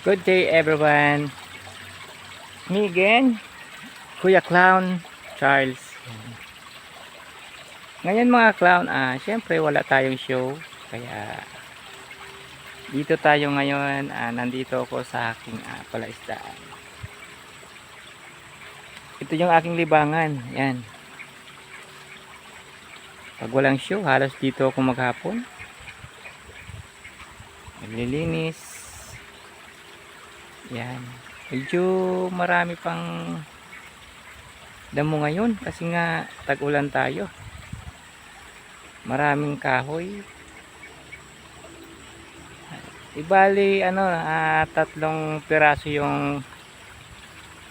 Good day everyone. Me again, Kuya Clown Charles. Ngayon mga clown, syempre wala tayong show. Kaya dito tayo ngayon, nandito ako sa aking palaisdaan. Ito yung aking libangan. Yan. Pag walang show, halos dito ako maghapon. Naglilinis. Yan. Medyo marami pang damo ngayon kasi nga tag-ulan tayo. Maraming kahoy. Ibali tatlong piraso yung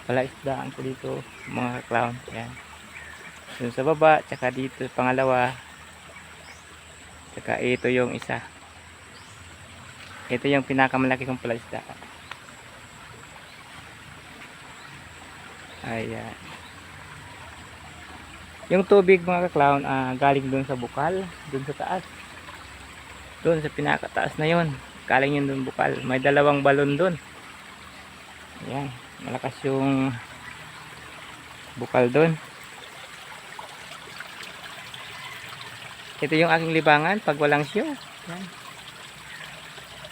palaisdaan ko dito mga clown. Yan. Dun sa baba, tsaka dito pangalawa. Tsaka ito yung isa. Ito yung pinakamalaki kong palaisdaan. Ayan. Yung tubig mga clown, galing dun sa bukal, dun sa taas. Dun sa pinakataas na yun. Galing yun dun bukal. May dalawang balon dun. Ayan. Malakas yung bukal dun. Ito yung aking libangan pag walang show. Ayan.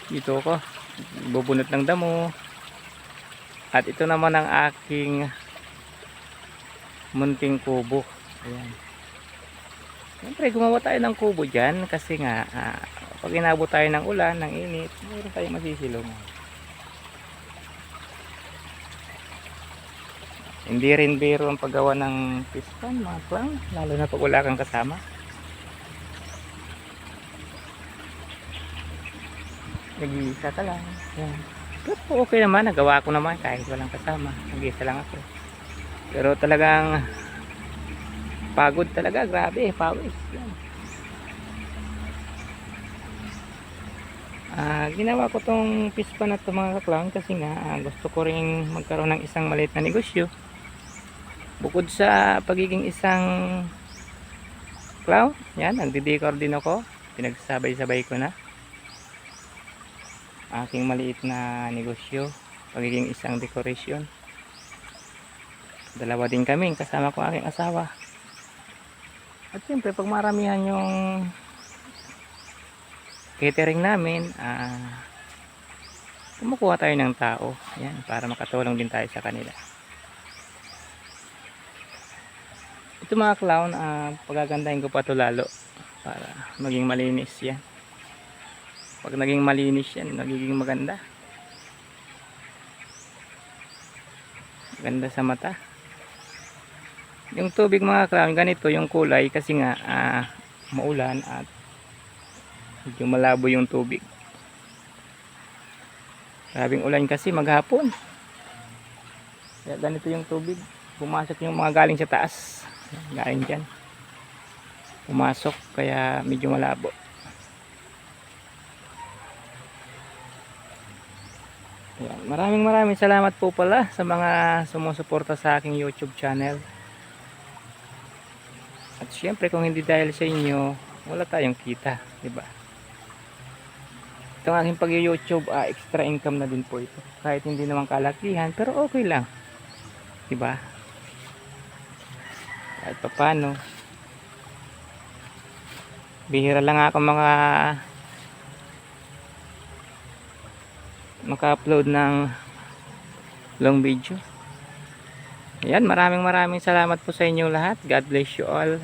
Dito ko. Bubunot ng damo. At ito naman ang aking munting kubo. Ayan. Siyempre gumawa tayo ng kubo dyan kasi nga pag inabot tayo ng ulan, ng init, mayroon tayong masisilungan. Hindi rin biro ang paggawa ng piston mga clown, lalo na pag wala kang kasama. Nag-iisa ka lang. Ayan. Pero okay naman, nagawa ko naman kahit walang kasama. Nag-iisa lang ako. Pero talagang pagod talaga, grabe, pawis. Yan. Ginawa ko tong pispan na to mga clown kasi nga gusto ko ring magkaroon ng isang maliit na negosyo. Bukod sa pagiging isang clown, yan, nagdi-decor din ako. Pinagsabay-sabay ko na aking maliit na negosyo, pagiging isang decoration. Dalawa din kami kasama ko aking asawa. At siyempre pag maramihan yung catering namin, kumukuha tayo ng tao. Ayan, para makatulong din tayo sa kanila. Ito mga clown, pagagandahin ko pa ito lalo para maging malinis yan. Pag naging malinis yan, nagiging maganda. Ganda sa mata. Yung tubig mga clown, ganito yung kulay kasi nga maulan at medyo malabo yung tubig. Grabing ulan kasi maghapon. Kaya ganito yung tubig. Pumasok yung mga galing sa taas. Galing dyan. Pumasok kaya medyo malabo. Ayan. Maraming salamat po pala sa mga sumusuporta sa aking YouTube channel. At syempre kung hindi dahil sa inyo, wala tayong kita, di ba? Itong aking pag-YouTube, extra income na din po ito. Kahit hindi naman kalakihan, pero okay lang. Di ba? Kahit paano. Bihira lang ako maka-upload ng long video. Ayan, maraming salamat po sa inyo lahat. God bless you all.